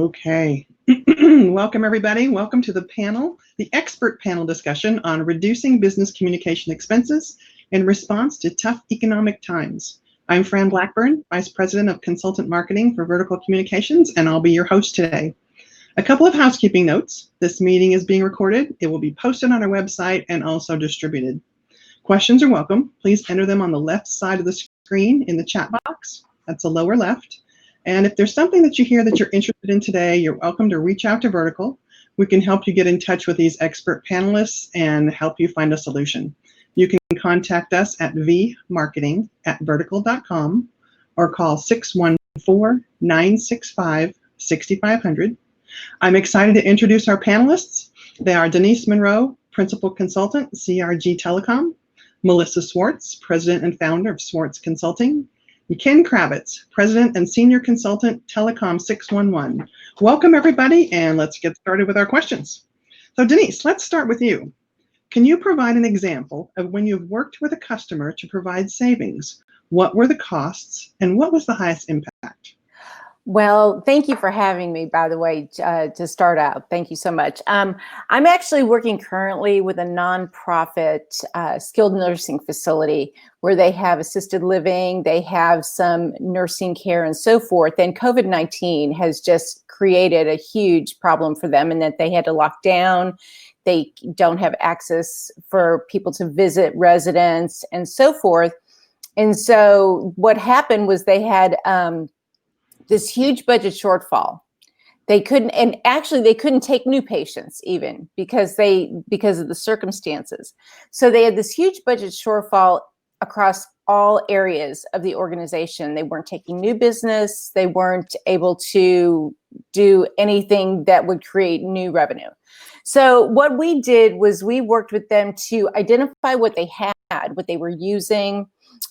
Okay. Welcome, everybody. Welcome to the panel, the expert panel discussion on reducing business communication expenses in response to tough economic times. I'm Fran Blackburn, Vice President of Consultant Marketing for Vertical Communications, and I'll be your host today. A couple of housekeeping notes. This meeting is being recorded. It will be posted on our website and also distributed. Questions are welcome. Please enter them on the left side of the screen in the chat box. That's the lower left. And if there's something that you hear that you're interested in today, you're welcome to reach out to Vertical. We can help you get in touch with these expert panelists and help you find a solution. You can contact us at vmarketing@vertical.com or call 614-965-6500. I'm excited to introduce our panelists. They are Denise Monroe, Principal Consultant, CRG Telecom; Melissa Swartz, President and Founder of Swartz Consulting; and Ken Kravitz, President and Senior Consultant, Telecom 611. Welcome, everybody, and let's get started with our questions. So, Denise, let's start with you. Can you provide an example of when you've worked with a customer to provide savings? What were the costs, and what was the highest impact? Well, thank you for having me, by the way, to start out. Thank you so much. I'm actually working currently with a nonprofit skilled nursing facility where they have assisted living, they have some nursing care and so forth. And COVID-19 has just created a huge problem for them in that they had to lock down. They don't have access for people to visit residents and so forth. And so what happened was they had this huge budget shortfall. They couldn't take new patients even because of the circumstances. So they had this huge budget shortfall across all areas of the organization. They weren't taking new business. They weren't able to do anything that would create new revenue. So what we did was we worked with them to identify what they had, what they were using,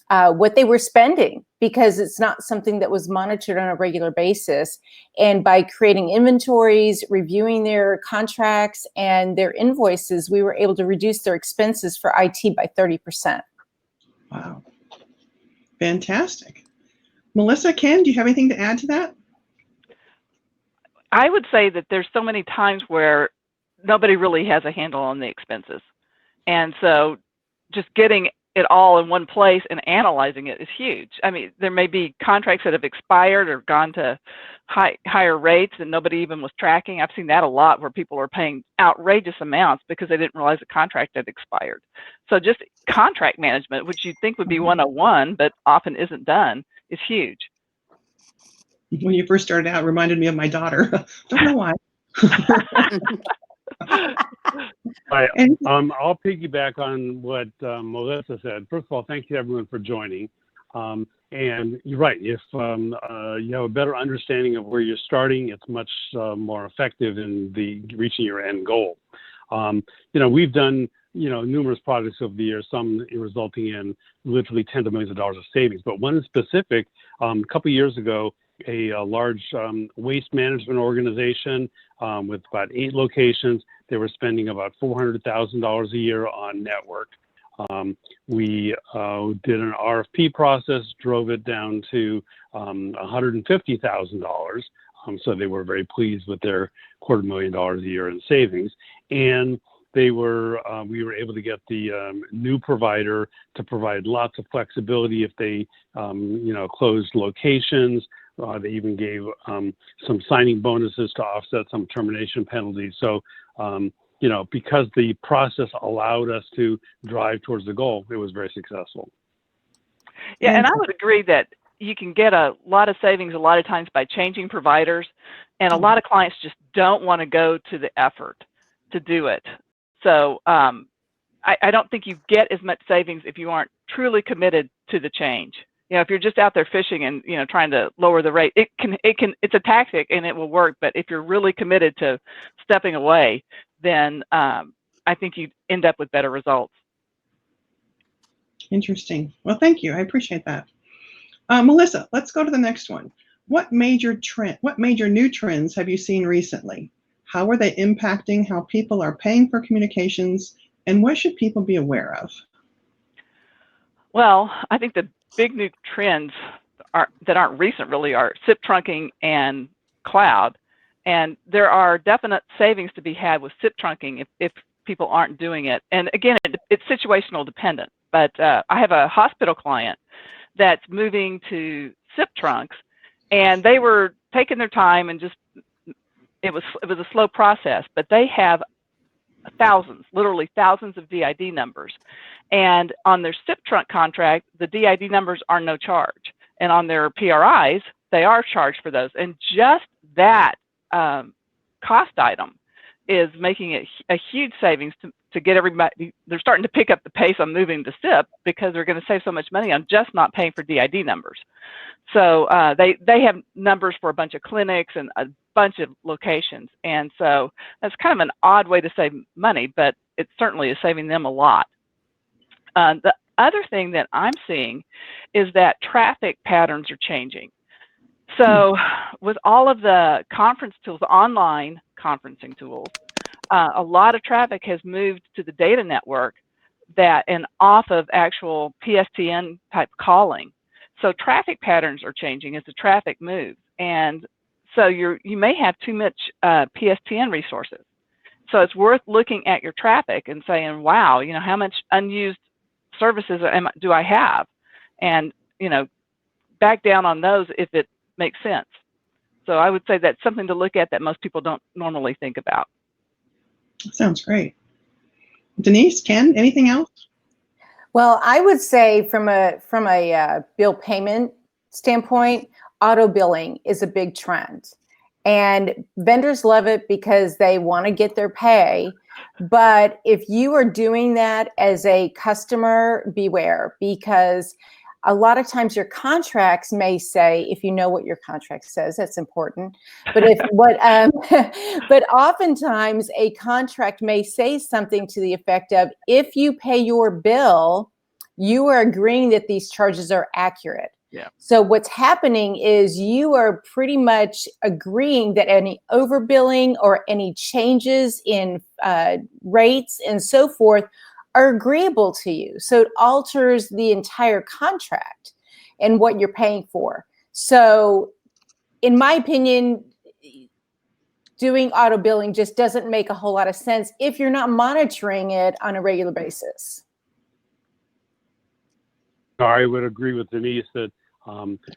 what they were spending, because it's not something that was monitored on a regular basis. And by creating inventories, reviewing their contracts and their invoices, we were able to reduce their expenses for IT by 30%. Wow. Fantastic. Melissa, Ken, do you have anything to add to that? I would say that there's so many times where nobody really has a handle on the expenses. And so just getting it all in one place and analyzing it is huge. I mean, there may be contracts that have expired or gone to higher rates and nobody even was tracking. I've seen that a lot where people are paying outrageous amounts because they didn't realize the contract had expired. So just contract management, which you'd think would be 101, but often isn't done, is huge. When you first started out, it reminded me of my daughter. Don't know why. I'll piggyback on what Melissa said. First of all, thank you everyone for joining. And you're right. If you have a better understanding of where you're starting, it's much more effective in reaching your end goal. We've done numerous projects over the years, some resulting in literally tens of millions of dollars of savings. But one in specific, a couple of years ago, a large waste management organization with about 8 locations. They were spending about $400,000 a year on network. We did an RFP process, drove it down to $150,000. So they were very pleased with their $250,000 a year in savings. And we were able to get the new provider to provide lots of flexibility if they closed locations. They even gave some signing bonuses to offset some termination penalties. So, because the process allowed us to drive towards the goal, it was very successful. Yeah, and I would agree that you can get a lot of savings a lot of times by changing providers, and a lot of clients just don't want to go to the effort to do it. So I don't think you get as much savings if you aren't truly committed to the change. If you're just out there fishing and trying to lower the rate, it's a tactic and it will work. But if you're really committed to stepping away, then I think you end up with better results. Interesting. Well, thank you. I appreciate that. Melissa, let's go to the next one. What major new trends have you seen recently? How are they impacting how people are paying for communications, and what should people be aware of? Well, I think the big new trends that aren't recent really are SIP trunking and cloud. And there are definite savings to be had with SIP trunking if people aren't doing it. And again, it's situational dependent. But I have a hospital client that's moving to SIP trunks, and they were taking their time and just it was a slow process. But they have thousands, literally thousands of DID numbers, and on their SIP trunk contract, the DID numbers are no charge, and on their PRIs, they are charged for those. And just that cost item is making it a huge savings to get everybody. They're starting to pick up the pace on moving to SIP because they're going to save so much money on just not paying for DID numbers. So they have numbers for a bunch of clinics and a bunch of locations, and so that's kind of an odd way to save money, but it certainly is saving them a lot. The other thing that I'm seeing is that traffic patterns are changing. So with all of the conference tools, online conferencing tools, a lot of traffic has moved to the data network and off of actual PSTN type calling. So traffic patterns are changing as the traffic moves. And so you may have too much PSTN resources. So it's worth looking at your traffic and saying, wow, how much unused services do I have? And, back down on those if it makes sense. So I would say that's something to look at that most people don't normally think about. Sounds great. Denise, Ken, anything else? Well, I would say from a bill payment standpoint, auto billing is a big trend. And vendors love it because they want to get their pay. But if you are doing that as a customer, beware, because a lot of times your contracts may say, if you know what your contract says, that's important. But but oftentimes a contract may say something to the effect of, if you pay your bill, you are agreeing that these charges are accurate. Yeah. So what's happening is you are pretty much agreeing that any overbilling or any changes in rates and so forth are agreeable to you. So it alters the entire contract and what you're paying for. So in my opinion, doing auto billing just doesn't make a whole lot of sense if you're not monitoring it on a regular basis. I would agree with Denise that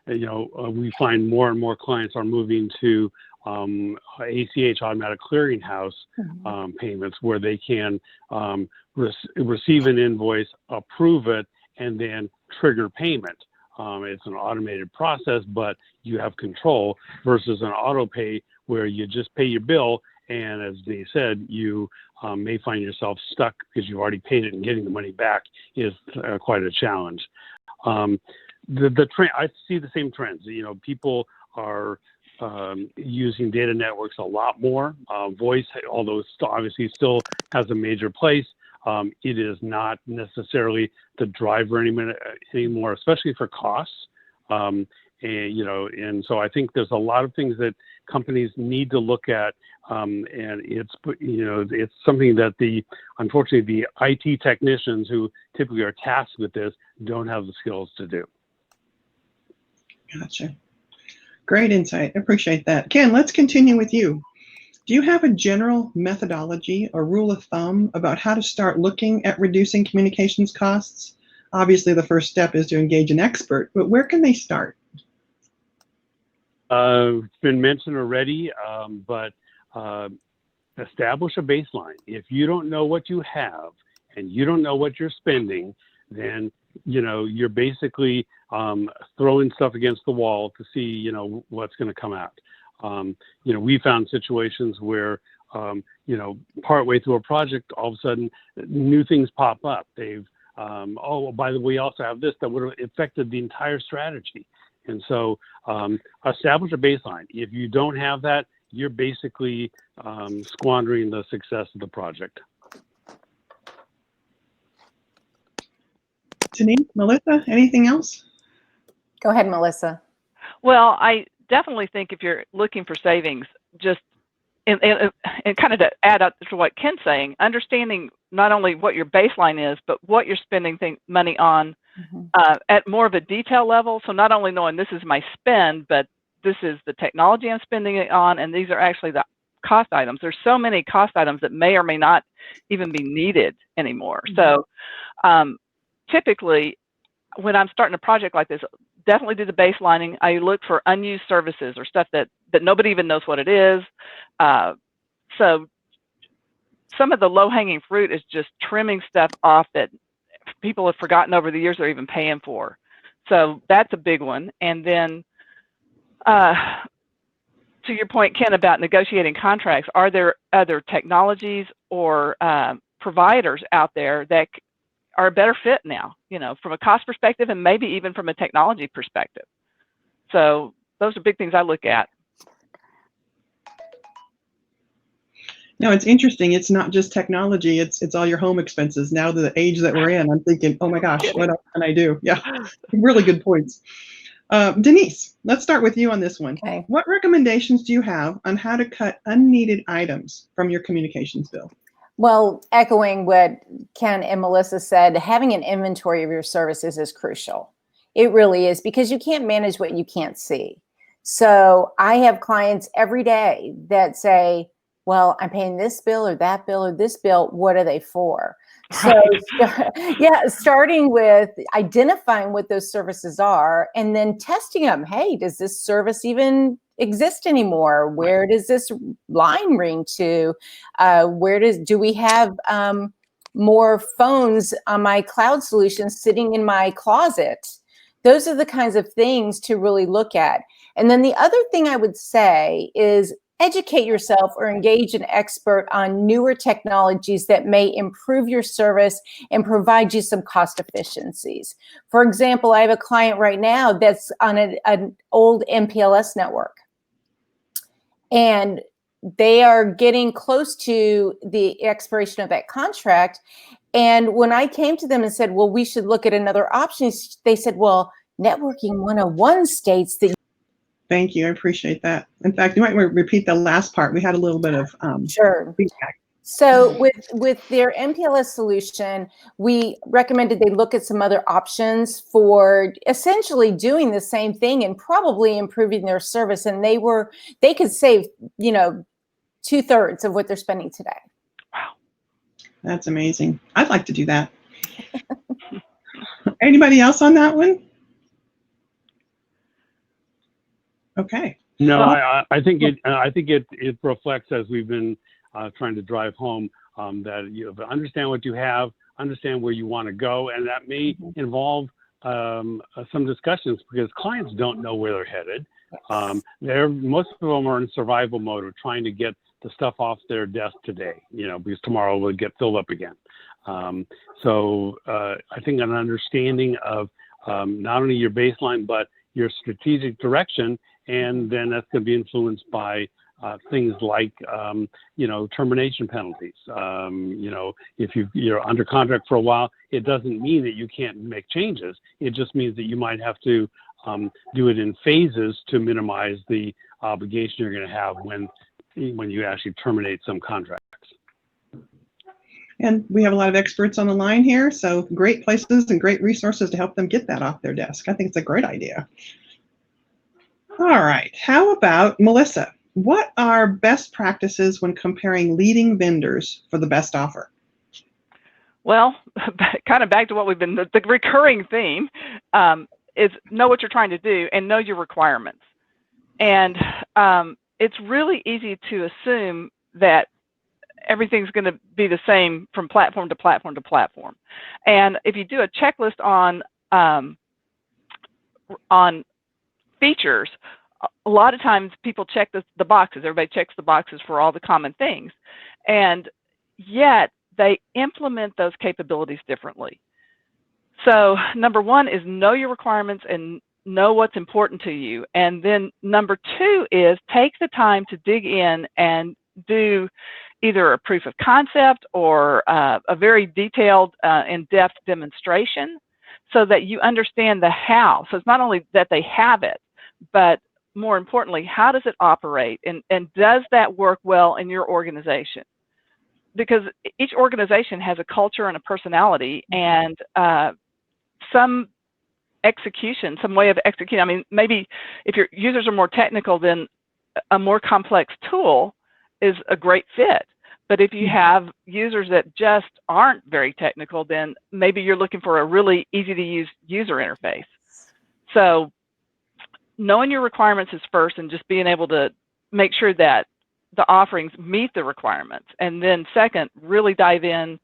we find more and more clients are moving to ACH, automatic clearinghouse payments, where they can receive an invoice, approve it, and then trigger payment. It's an automated process, but you have control, versus an auto pay where you just pay your bill, and as they said, you may find yourself stuck because you've already paid it, and getting the money back is quite a challenge. The trend, I see the same trends. People are using data networks a lot more. Voice, although it obviously still has a major place, it is not necessarily the driver anymore, especially for costs. And so I think there's a lot of things that companies need to look at, and it's something that unfortunately the IT technicians who typically are tasked with this don't have the skills to do. Gotcha. Great insight. I appreciate that. Ken, let's continue with you. Do you have a general methodology or rule of thumb about how to start looking at reducing communications costs? Obviously, the first step is to engage an expert, but where can they start? It's been mentioned already, but establish a baseline. If you don't know what you have and you don't know what you're spending, then you're basically throwing stuff against the wall to see what's going to come out. We found situations where partway through a project, all of a sudden new things pop up. They've by the way, we also have this that would have affected the entire strategy. And so establish a baseline. If you don't have that, you're basically squandering the success of the project. Denise, Melissa, anything else? Go ahead, Melissa. Well, I definitely think if you're looking for savings, just and kind of to add up to what Ken's saying, understanding not only what your baseline is, but what you're spending money on at more of a detail level. So not only knowing this is my spend, but this is the technology I'm spending it on, and these are actually the cost items. There's so many cost items that may or may not even be needed anymore. So typically, when I'm starting a project like this, definitely do the baselining. I look for unused services or stuff that nobody even knows what it is. So some of the low-hanging fruit is just trimming stuff off that people have forgotten over the years they're even paying for. So that's a big one. And then to your point, Ken, about negotiating contracts, are there other technologies or providers out there that are a better fit now, you know, from a cost perspective and maybe even from a technology perspective? So those are big things I look at. No, it's interesting. It's not just technology. It's all your home expenses. Now the age that we're in, I'm thinking, oh my gosh, what else can I do? Yeah, really good points. Denise, let's start with you on this one. Okay. What recommendations do you have on how to cut unneeded items from your communications bill? Well, echoing what Ken and Melissa said, having an inventory of your services is crucial. It really is, because you can't manage what you can't see. So I have clients every day that say, well, I'm paying this bill or that bill or this bill. What are they for? So yeah, starting with identifying what those services are and then testing them. Hey, does this service even exist anymore? Where does this line ring to? Do we have more phones on my cloud solution sitting in my closet? Those are the kinds of things to really look at. And then the other thing I would say is educate yourself or engage an expert on newer technologies that may improve your service and provide you some cost efficiencies. For example, I have a client right now that's on an old MPLS network, and they are getting close to the expiration of that contract. And when I came to them and said, well, we should look at another option, they said, well, Networking 101 states that. Thank you. I appreciate that. In fact, you might want to repeat the last part. We had a little bit of Sure. feedback. So with their MPLS solution, we recommended they look at some other options for essentially doing the same thing and probably improving their service. And they could save, 2/3 of what they're spending today. Wow. That's amazing. I'd like to do that. Anybody else on that one? Okay. No, I think it reflects, as we've been trying to drive home, that you understand what you have, understand where you want to go, and that may involve some discussions, because clients don't know where they're headed. Most of them are in survival mode of trying to get the stuff off their desk today, because tomorrow will get filled up again. So I think an understanding of not only your baseline but your strategic direction, and then that's going to be influenced by things like, termination penalties. If you're under contract for a while, it doesn't mean that you can't make changes. It just means that you might have to do it in phases to minimize the obligation you're going to have when you actually terminate some contracts. And we have a lot of experts on the line here, so great places and great resources to help them get that off their desk. I think it's a great idea. All right, how about Melissa? What are best practices when comparing leading vendors for the best offer? Well, kind of back to what we've been, the recurring theme is know what you're trying to do and know your requirements. And it's really easy to assume that everything's going to be the same from platform to platform to platform. And if you do a checklist on features, a lot of times people check the boxes. Everybody checks the boxes for all the common things, and yet they implement those capabilities differently. So number one is know your requirements and know what's important to you. And then number two is take the time to dig in and do either a proof of concept or a very detailed, in-depth demonstration, so that you understand the how. So it's not only that they have it, but more importantly, how does it operate, and does that work well in your organization? Because each organization has a culture and a personality, and some execution, some way of executing. I mean, maybe if your users are more technical, then a more complex tool is a great fit. But if you have users that just aren't very technical, then maybe you're looking for a really easy to use user interface. So knowing your requirements is first, and just being able to make sure that the offerings meet the requirements. And then second, really dive in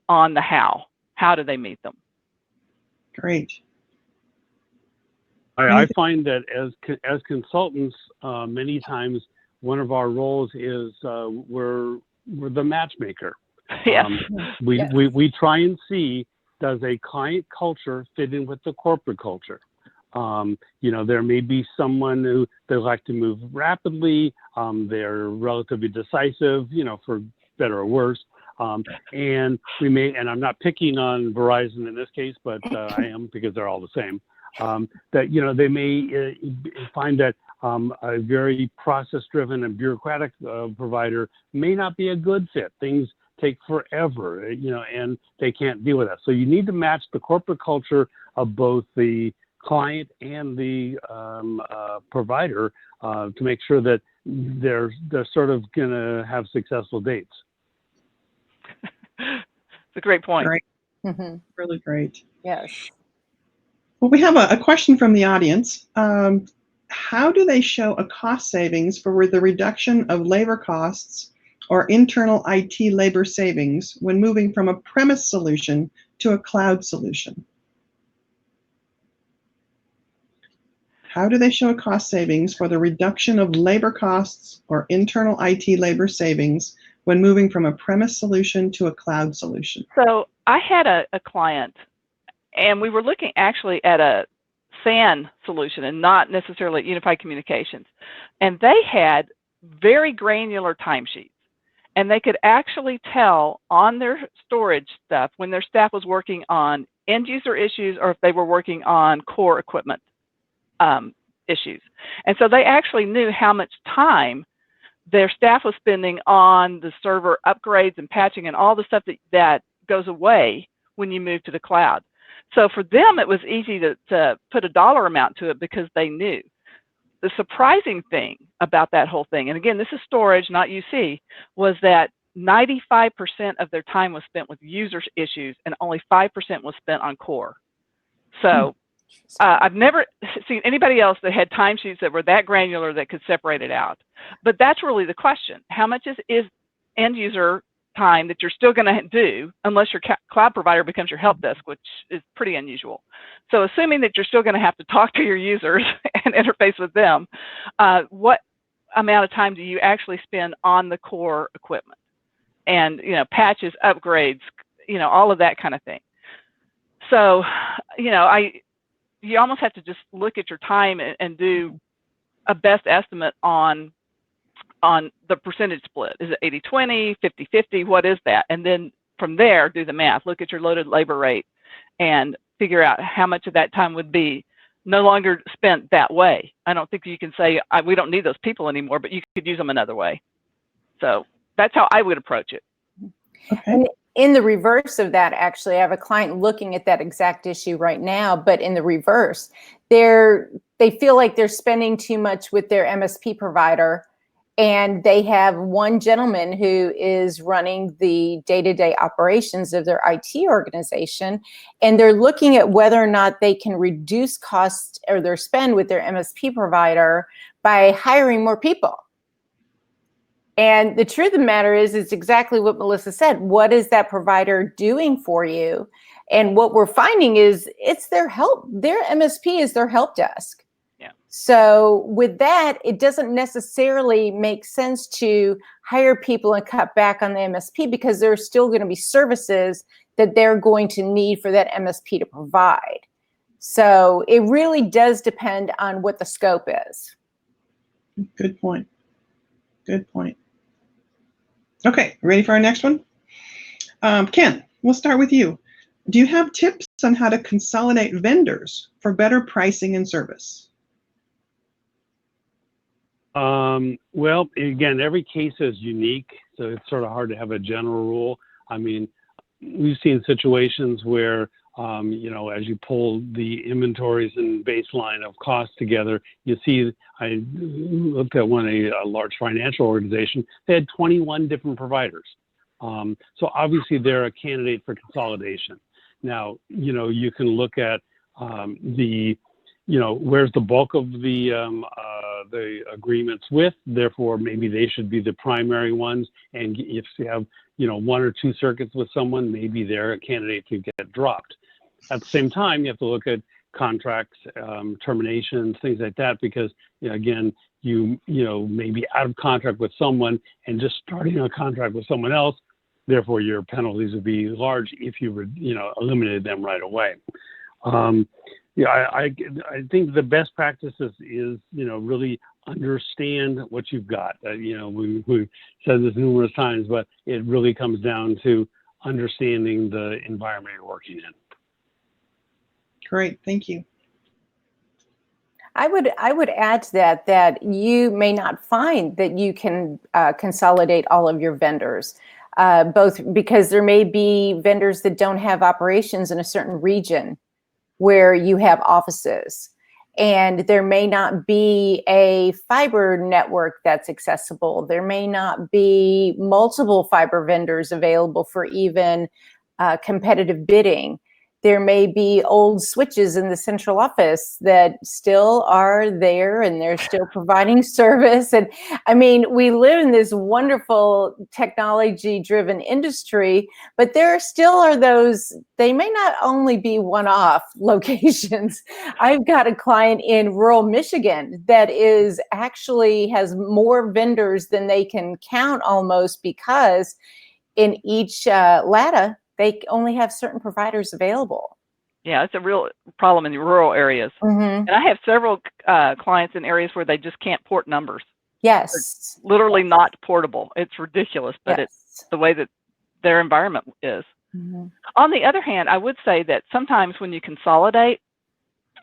on the how. How do they meet them? Great. I find that as consultants, many times one of our roles is we're the matchmaker. Yes. We try and see, does a client culture fit in with the corporate culture? You know, there may be someone who they like to move rapidly. They're relatively decisive, you know, for better or worse. And we may, and I'm not picking on Verizon in this case, but I am, because they're all the same. That, you know, they may find that a very process-driven and bureaucratic provider may not be a good fit. Things take forever, you know, and they can't deal with that. So you need to match the corporate culture of both the client and the provider to make sure that they're sort of going to have successful dates. It's a great point. Great. Mm-hmm. Really great. Yes. Well, we have a question from the audience. How do they show a cost savings for the reduction of labor costs or internal IT labor savings when moving from a premise solution to a cloud solution? How do they show a cost savings for the reduction of labor costs or internal IT labor savings when moving from a premise solution to a cloud solution? So I had a client, and we were looking actually at a SAN solution and not necessarily unified communications. And they had very granular timesheets. And they could actually tell on their storage stuff when their staff was working on end user issues or if they were working on core equipment issues. And so they actually knew how much time their staff was spending on the server upgrades and patching and all the stuff that goes away when you move to the cloud. So for them, it was easy to put a dollar amount to it because they knew. The surprising thing about that whole thing, and again, this is storage, not UC, was that 95% of their time was spent with user issues and only 5% was spent on core. So I've never seen anybody else that had timesheets that were that granular that could separate it out. But that's really the question. How much is end user time that you're still going to do unless your cloud provider becomes your help desk, which is pretty unusual. So assuming that you're still going to have to talk to your users and interface with them, what amount of time do you actually spend on the core equipment and, you know, patches, upgrades, you know, all of that kind of thing. So, you know, you almost have to just look at your time and do a best estimate on the percentage split. Is it 80-20, 50-50? What is that? And then from there, do the math. Look at your loaded labor rate and figure out how much of that time would be no longer spent that way. I don't think you can say, we don't need those people anymore, but you could use them another way. So that's how I would approach it. Okay. And in the reverse of that, actually, I have a client looking at that exact issue right now, but in the reverse, they feel like they're spending too much with their MSP provider. And they have one gentleman who is running the day-to-day operations of their IT organization. And they're looking at whether or not they can reduce costs or their spend with their MSP provider by hiring more people. And the truth of the matter is, it's exactly what Melissa said. What is that provider doing for you? And what we're finding is it's their help. Their MSP is their help desk. So with that, it doesn't necessarily make sense to hire people and cut back on the MSP because there are still going to be services that they're going to need for that MSP to provide. So it really does depend on what the scope is. Good point. Good point. Okay, ready for our next one? Ken, we'll start with you. Do you have tips on how to consolidate vendors for better pricing and service? Well, again, every case is unique, so it's sort of hard to have a general rule. I mean, we've seen situations where You know, as you pull the inventories and baseline of costs together, you see, I looked at a large financial organization, they had 21 different providers. So obviously they're a candidate for consolidation. Now, you know, you can look at you know, where's the bulk of the agreements with, therefore maybe they should be the primary ones. And if you have, you know, 1 or 2 circuits with someone, maybe they're a candidate to get dropped. At the same time, you have to look at contracts, terminations, things like that, because, you know, again, you know, may be out of contract with someone and just starting a contract with someone else. Therefore, your penalties would be large if you you know, eliminated them right away. Yeah, I think the best practice is, you know, really understand what you've got. You know, we've said this numerous times, but it really comes down to understanding the environment you're working in. Great, thank you. I would add to that you may not find that you can consolidate all of your vendors, both because there may be vendors that don't have operations in a certain region where you have offices, and there may not be a fiber network that's accessible. There may not be multiple fiber vendors available for even competitive bidding. There may be old switches in the central office that still are there and they're still providing service. And I mean, we live in this wonderful technology-driven industry, but there still are those, they may not only be one-off locations. I've got a client in rural Michigan that is actually has more vendors than they can count almost, because in each LATA, they only have certain providers available. Yeah, it's a real problem in the rural areas. Mm-hmm. And I have several clients in areas where they just can't port numbers. Yes. It's literally not portable. It's ridiculous, but yes. It's the way that their environment is. Mm-hmm. On the other hand, I would say that sometimes when you consolidate,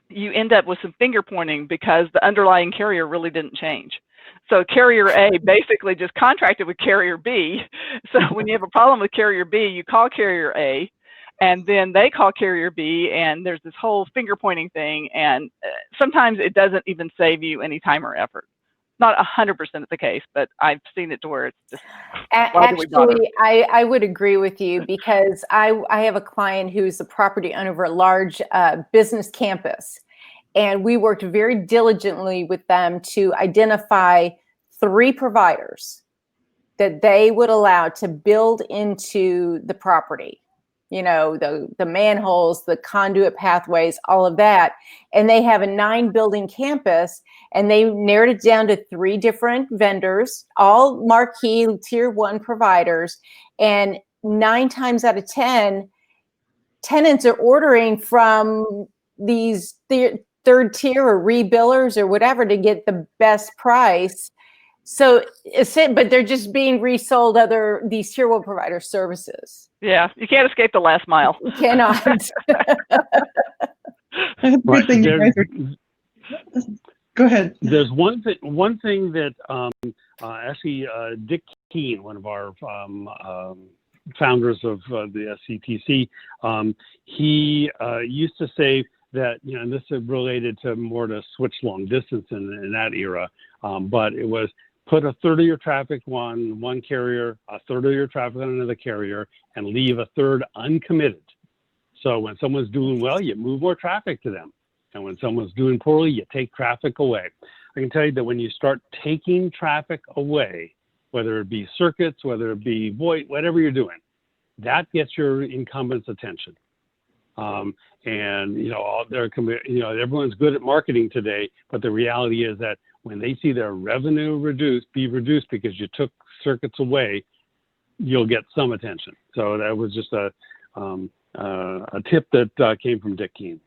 you end up with some finger pointing because the underlying carrier really didn't change. So carrier A basically just contracted with carrier B. So when you have a problem with carrier B, you call carrier A, and then they call carrier B, and there's this whole finger pointing thing. And sometimes it doesn't even save you any time or effort. Not 100% the case, but I've seen it to where it's just, actually, I would agree with you, because I have a client who's the property owner of a large business campus. And we worked very diligently with them to identify 3 providers that they would allow to build into the property. You know, the manholes, the conduit pathways, all of that. And they have a 9-building campus, and they narrowed it down to 3 different vendors, all marquee tier 1 providers. And 9 times out of 10, tenants are ordering from these third tier or rebillers or whatever to get the best price. So but they're just being resold these tier 1 provider services. Yeah, you can't escape the last mile. You cannot. Good thing you guys are. Go ahead. There's one thing that actually Dick Keene, one of our founders of the SCTC, he used to say that, you know, and this is related to more to switch long distance in that era, but it was put a third of your traffic on one carrier, a third of your traffic on another carrier, and leave a third uncommitted. So when someone's doing well, you move more traffic to them. And when someone's doing poorly, you take traffic away. I can tell you that when you start taking traffic away, whether it be circuits, whether it be voice, whatever you're doing, that gets your incumbent's attention. And you know, everyone's good at marketing today, but the reality is that when they see their revenue be reduced because you took circuits away, you'll get some attention. So that was just a tip that came from Dick Keene.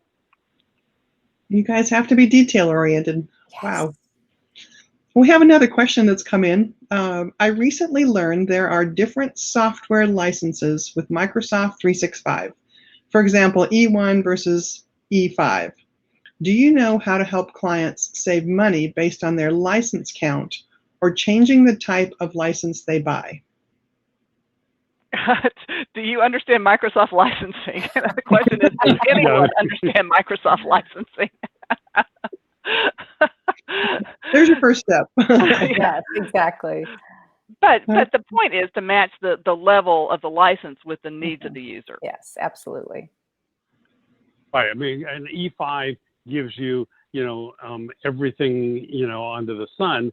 You guys have to be detail oriented. Yes. Wow. We have another question that's come in. I recently learned there are different software licenses with Microsoft 365. For example, E1 versus E5. Do you know how to help clients save money based on their license count or changing the type of license they buy? Do you understand Microsoft licensing? The question is, does anyone understand Microsoft licensing? There's your first step. Yes, exactly. But the point is to match the level of the license with the needs of the user. Yes, absolutely. Right. I mean, an E5 gives you, everything, under the sun,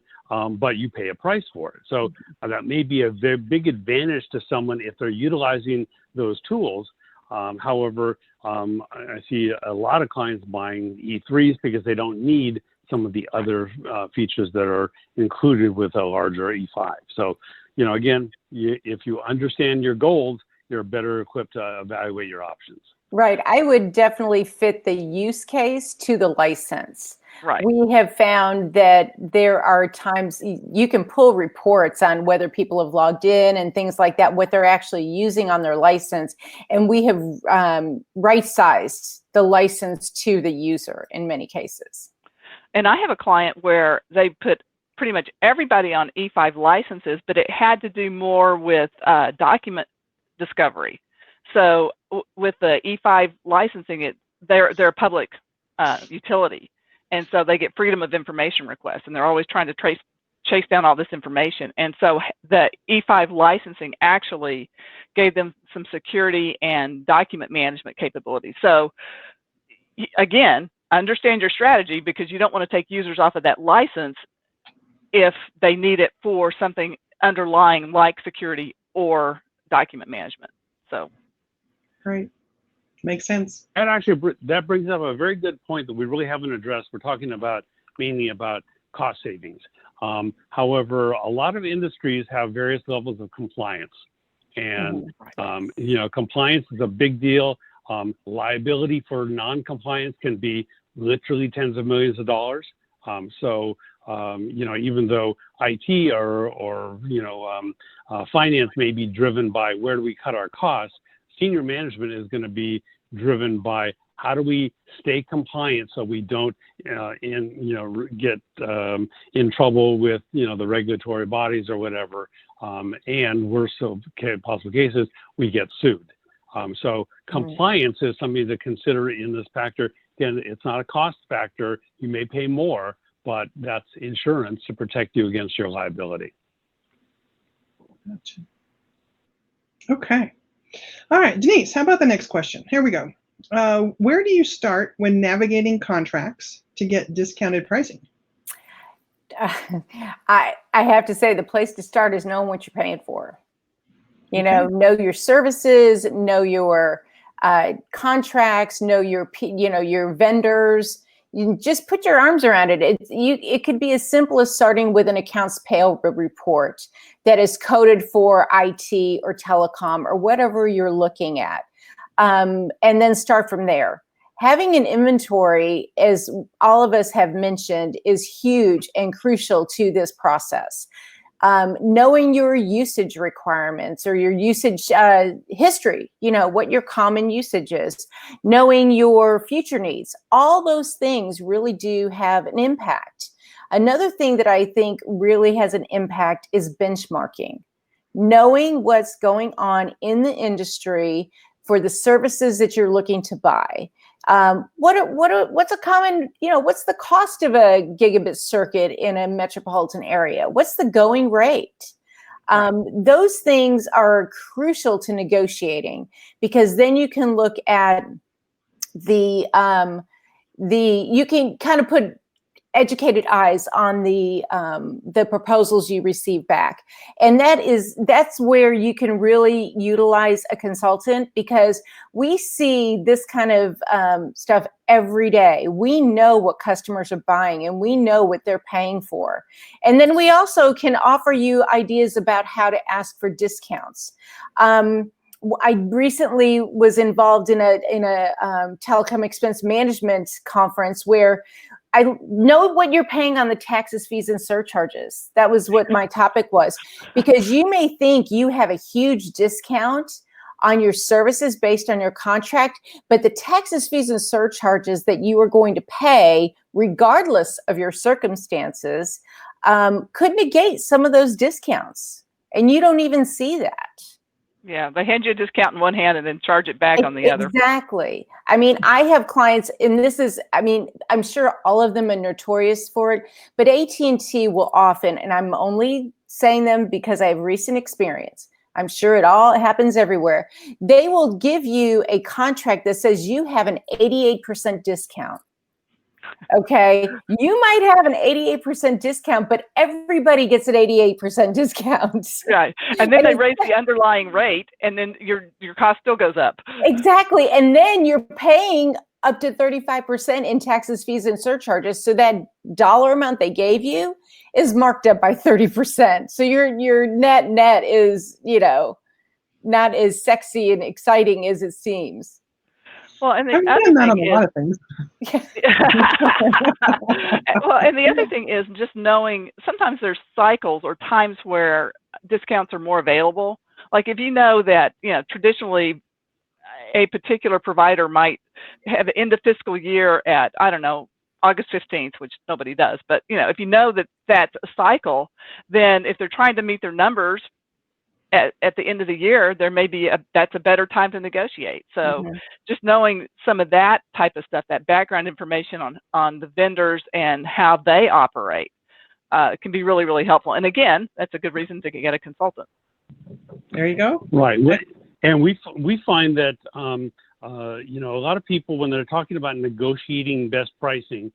but you pay a price for it. So that may be a very big advantage to someone if they're utilizing those tools. However, I see a lot of clients buying E3s because they don't need some of the other features that are included with a larger E5. So, again, if you understand your goals, you're better equipped to evaluate your options. Right. I would definitely fit the use case to the license. Right. We have found that there are times you can pull reports on whether people have logged in and things like that, what they're actually using on their license. And we have right-sized the license to the user in many cases. And I have a client where they put pretty much everybody on E5 licenses, but it had to do more with document discovery. So with the E5 licensing, they're a public utility, and so they get freedom of information requests, and they're always trying to chase down all this information. And so the E5 licensing actually gave them some security and document management capabilities. So again, understand your strategy, because you don't want to take users off of that license if they need it for something underlying like security or document management. So. Right. Makes sense. And actually, that brings up a very good point that we really haven't addressed. We're talking mainly about cost savings. However, a lot of industries have various levels of compliance. And, compliance is a big deal. Liability for non-compliance can be literally tens of millions of dollars. So, even though IT or finance may be driven by where do we cut our costs, senior management is going to be driven by how do we stay compliant so we don't get in trouble with the regulatory bodies or whatever, and worst of possible cases, we get sued. So compliance is something to consider in this factor. Again, it's not a cost factor. You may pay more, but that's insurance to protect you against your liability. Gotcha. Okay. All right, Denise, how about the next question? Here we go. Where do you start when navigating contracts to get discounted pricing? I have to say the place to start is knowing what you're paying for. Know your services, know your contracts, know your vendors. You just put your arms around it. It could be as simple as starting with an accounts payable report that is coded for IT or telecom or whatever you're looking at, and then start from there. Having an inventory, as all of us have mentioned, is huge and crucial to this process. Knowing your usage requirements or your usage history, what your common usage is, knowing your future needs, all those things really do have an impact. Another thing that I think really has an impact is benchmarking. Knowing what's going on in the industry for the services that you're looking to buy. What's a common, what's the cost of a gigabit circuit in a metropolitan area? What's the going rate? Those things are crucial to negotiating, because then you can look at you can kind of put educated eyes on the proposals you receive back. And that's where you can really utilize a consultant, because we see this kind of stuff every day. We know what customers are buying and we know what they're paying for. And then we also can offer you ideas about how to ask for discounts. I recently was involved in a telecom expense management conference where I know what you're paying on the taxes, fees, and surcharges. That was what my topic was, because you may think you have a huge discount on your services based on your contract, but the taxes, fees, and surcharges that you are going to pay, regardless of your circumstances, could negate some of those discounts, and you don't even see that. Yeah, they hand you a discount in one hand and then charge it back on the other. Exactly. I mean, I have clients, and this is, I mean, I'm sure all of them are notorious for it, but AT&T will often, and I'm only saying them because I have recent experience. I'm sure it all happens everywhere. They will give you a contract that says you have an 88% discount. Okay, you might have an 88% discount, but everybody gets an 88% discount. Right, and then they raise the underlying rate, and then your cost still goes up. Exactly, and then you're paying up to 35% in taxes, fees, and surcharges. So that dollar amount they gave you is marked up by 30%. So your net is, you know, not as sexy and exciting as it seems. Well, and the I've other done that thing on a lot of things. well, and the other thing is just knowing sometimes there's cycles or times where discounts are more available. Like if you know that, you know, traditionally a particular provider might have an end of fiscal year at, I don't know, August 15th, which nobody does. But, you know, if you know that that's a cycle, then if they're trying to meet their numbers at the end of the year, there may be that's a better time to negotiate. So just knowing some of that type of stuff, that background information on the vendors and how they operate can be really, really helpful. And again, that's a good reason to get a consultant. There you go. Right. And we find that, you know, a lot of people, when they're talking about negotiating best pricing,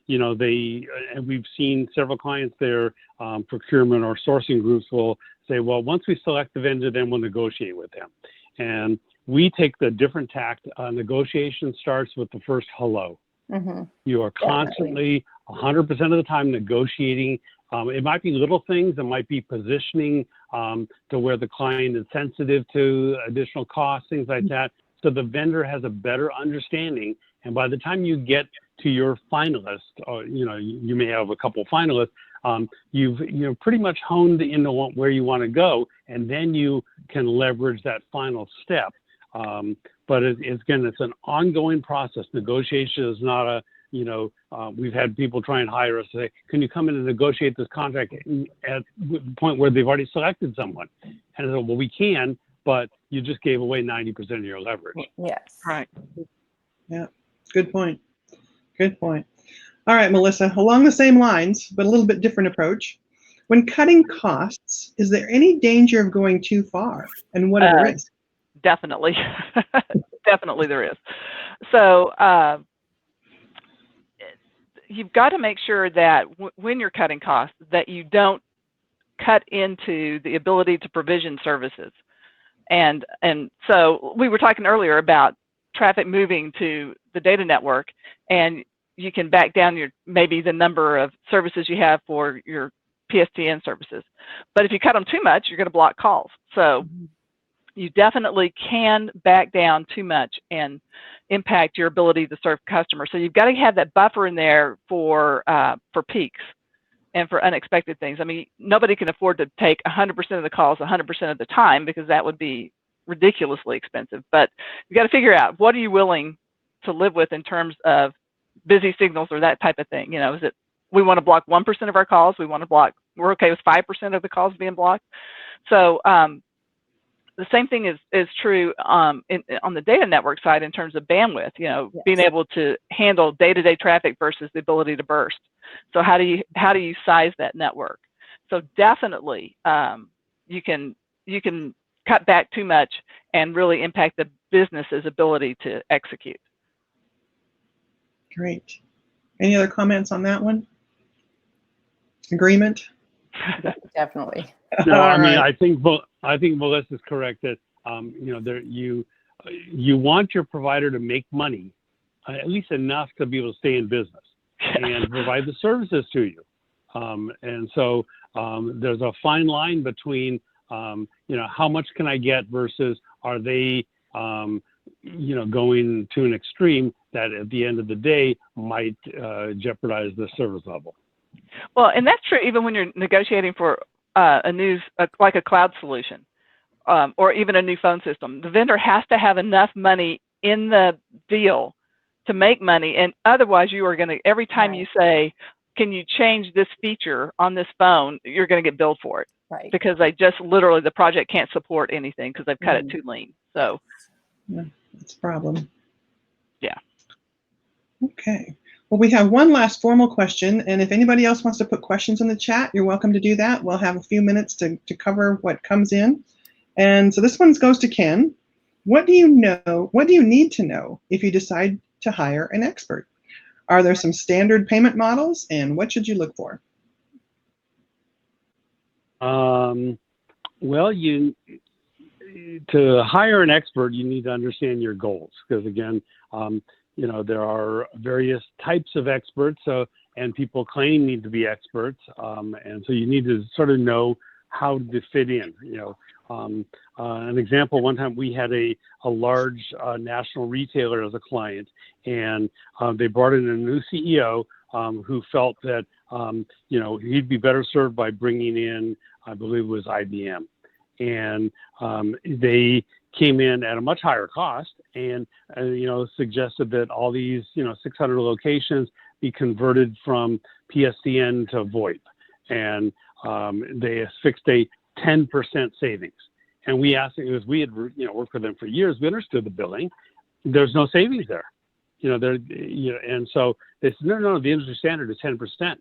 you know, and we've seen several clients, their procurement or sourcing groups will say, well, once we select the vendor, then we'll negotiate with them. And we take the different tact. Negotiation starts with the first hello. You are constantly 100% of the time negotiating. It might be little things. It might be positioning to where the client is sensitive to additional costs, things like that. So the vendor has a better understanding. And by the time you get to your finalist, or, you know, you may have a couple finalists, you've pretty much honed into where you want to go, and then you can leverage that final step. But it's an ongoing process. Negotiation is not a, you know, we've had people try and hire us say, can you come in and negotiate this contract at the point where they've already selected someone? And I said, well, we can, but you just gave away 90% of your leverage. Yes. Right. Yeah, good point. Good point. All right, Melissa, along the same lines, but a little bit different approach. When cutting costs, is there any danger of going too far? And what are the risks? Definitely. Definitely there is. So you've got to make sure that when you're cutting costs, that you don't cut into the ability to provision services. And so we were talking earlier about traffic moving to the data network, and you can back down maybe the number of services you have for your PSTN services. But if you cut them too much, you're going to block calls. So you definitely can back down too much and impact your ability to serve customers. So you've got to have that buffer in there for peaks and for unexpected things. I mean, nobody can afford to take 100% of the calls 100% of the time, because that would be ridiculously expensive. But you got to figure out, what are you willing to live with in terms of busy signals or that type of thing? You know, is it, we want to block 1% of our calls? We're okay with 5% of the calls being blocked. So the same thing is true on the data network side in terms of bandwidth, you know, being able to handle day-to-day traffic versus the ability to burst. So how do you size that network? So definitely you can cut back too much and really impact the business's ability to execute. Great. Any other comments on that one? Agreement? Definitely. No, I mean, right. I think Melissa's correct that you know, you want your provider to make money, at least enough to be able to stay in business and provide the services to you. And so there's a fine line between you know, how much can I get versus are they you know, going to an extreme that at the end of the day might jeopardize the service level. Well, and that's true even when you're negotiating for like a cloud solution or even a new phone system. The vendor has to have enough money in the deal to make money, and otherwise you are going to, every time you say, can you change this feature on this phone, you're going to get billed for it. Right. because they just literally, the project can't support anything because they've cut it too lean. So yeah, that's a problem. Yeah. Okay. Well, we have one last formal question, and if anybody else wants to put questions in the chat, you're welcome to do that. We'll have a few minutes to cover what comes in. And so this one goes to Ken. What do you need to know if you decide to hire an expert? Are there some standard payment models, and what should you look for? Well, to hire an expert, you need to understand your goals, because again, there are various types of experts, and people claim need to be experts, and so you need to sort of know how to fit in. An example: one time we had a large national retailer as a client, and they brought in a new CEO who felt that he'd be better served by bringing in, I believe it was IBM, and they came in at a much higher cost and suggested that all these 600 locations be converted from PSTN to VoIP, and they fixed a 10% savings. And we asked, because we had worked with them for years, we understood the billing. There's no savings there, and so they said, no, the industry standard is 10%.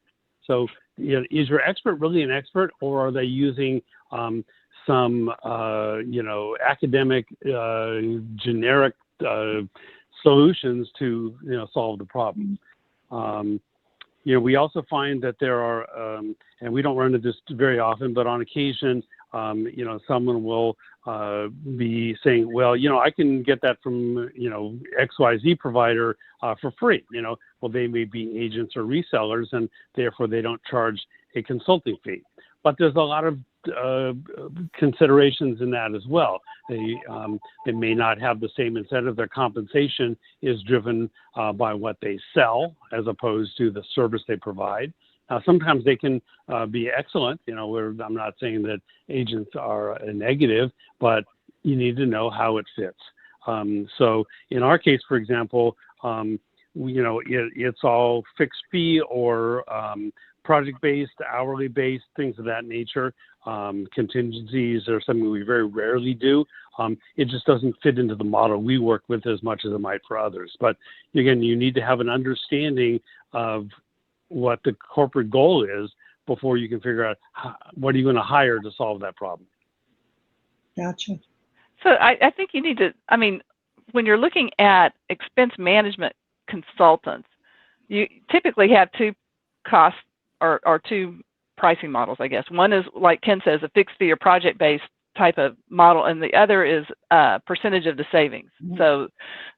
So is your expert really an expert, or are they using some academic generic solutions to solve the problem? We also find that there are, and we don't run into this very often, but on occasion, someone will be saying, well, I can get that from, XYZ provider for free. Well, they may be agents or resellers, and therefore they don't charge a consulting fee. But there's a lot of considerations in that as well. They may not have the same incentive. Their compensation is driven by what they sell as opposed to the service they provide. Sometimes they can be excellent. I'm not saying that agents are a negative, but you need to know how it fits. So in our case, for example, it's all fixed fee or project-based, hourly-based, things of that nature. Contingencies are something we very rarely do. It just doesn't fit into the model we work with as much as it might for others. But again, you need to have an understanding of what the corporate goal is before you can figure out what are you going to hire to solve that problem. Gotcha. So I think you need to, when you're looking at expense management consultants, you typically have two costs or two pricing models, I guess. One is, like Ken says, a fixed fee or project-based type of model, and the other is a percentage of the savings. Mm-hmm. So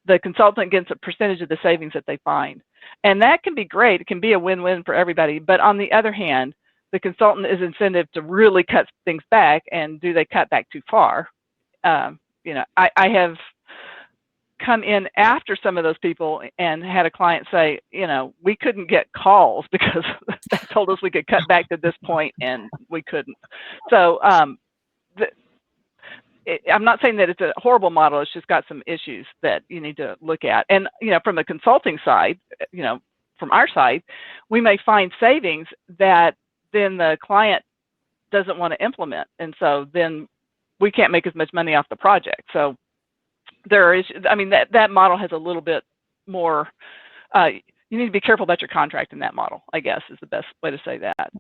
the consultant gets a percentage of the savings that they find. And that can be great. It can be a win-win for everybody. But on the other hand, the consultant is incented to really cut things back, and do they cut back too far? I have come in after some of those people and had a client say, we couldn't get calls because they told us we could cut back to this point and we couldn't. So I'm not saying that it's a horrible model. It's just got some issues that you need to look at. And, from the consulting side, from our side, we may find savings that then the client doesn't want to implement. And so then we can't make as much money off the project. So there is, that model has a little bit more, you need to be careful about your contract in that model, I guess, is the best way to say that.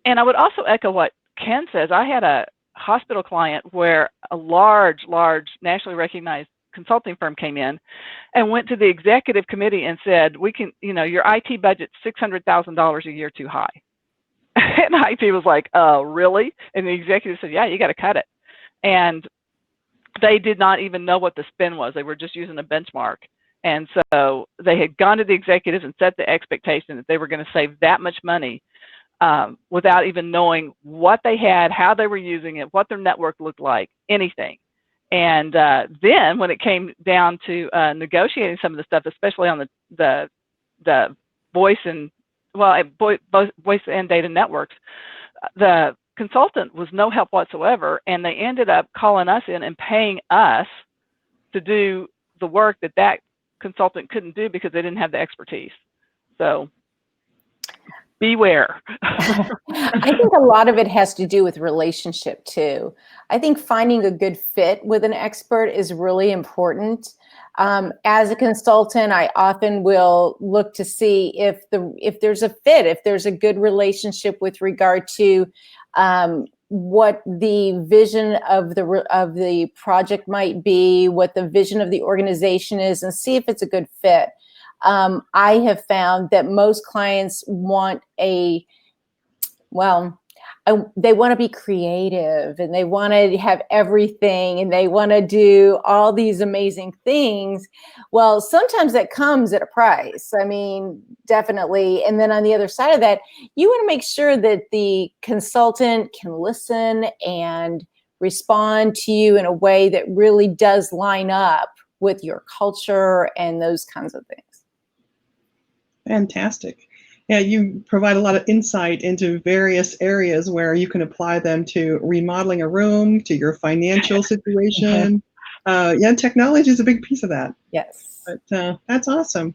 And I would also echo what Ken says. I had a hospital client where a large nationally recognized consulting firm came in and went to the executive committee and said, we can, your IT budget's $600,000 a year too high. And IT was like, really? And the executive said, yeah, you got to cut it. And they did not even know what the spend was. They were just using a benchmark. And so they had gone to the executives and set the expectation that they were going to save that much money without even knowing what they had, how they were using it, what their network looked like, anything. And then when it came down to negotiating some of the stuff, especially on the voice and voice and data networks, the consultant was no help whatsoever, and they ended up calling us in and paying us to do the work that consultant couldn't do because they didn't have the expertise. So beware. I think a lot of it has to do with relationship too. I think finding a good fit with an expert is really important. As a consultant, I often will look to see if there's a fit, if there's a good relationship with regard to what the vision of the project might be, what the vision of the organization is, and see if it's a good fit. I have found that most clients want they want to be creative, and they want to have everything, and they want to do all these amazing things. Well, sometimes that comes at a price. I mean, definitely. And then on the other side of that, you want to make sure that the consultant can listen and respond to you in a way that really does line up with your culture and those kinds of things. Fantastic. Yeah, you provide a lot of insight into various areas where you can apply them to remodeling a room, to your financial situation. Yeah, technology is a big piece of that. Yes. But that's awesome.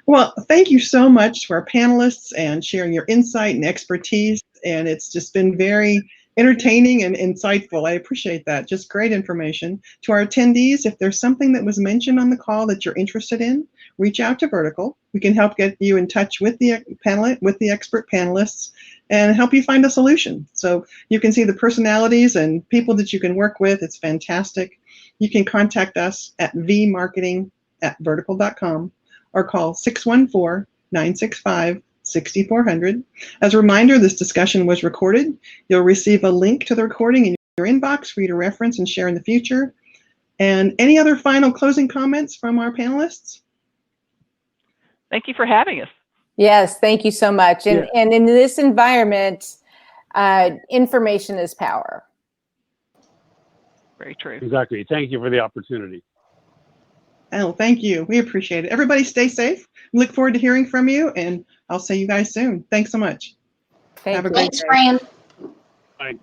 Well, thank you so much to our panelists and sharing your insight and expertise. And it's just been very entertaining and insightful. I appreciate that. Just great information. To our attendees, if there's something that was mentioned on the call that you're interested in, reach out to Vertical. We can help get you in touch with the expert panelists and help you find a solution. So you can see the personalities and people that you can work with. It's fantastic. You can contact us at vmarketing@vertical.com or call 614-965-6400. As a reminder, this discussion was recorded. You'll receive a link to the recording in your inbox for you to reference and share in the future. And any other final closing comments from our panelists? Thank you for having us. Yes, thank you so much. And in this environment, information is power. Very true. Exactly. Thank you for the opportunity. Oh, thank you. We appreciate it. Everybody stay safe. We look forward to hearing from you, and I'll see you guys soon. Thanks so much. Have a great day. Thanks, Fran. Bye.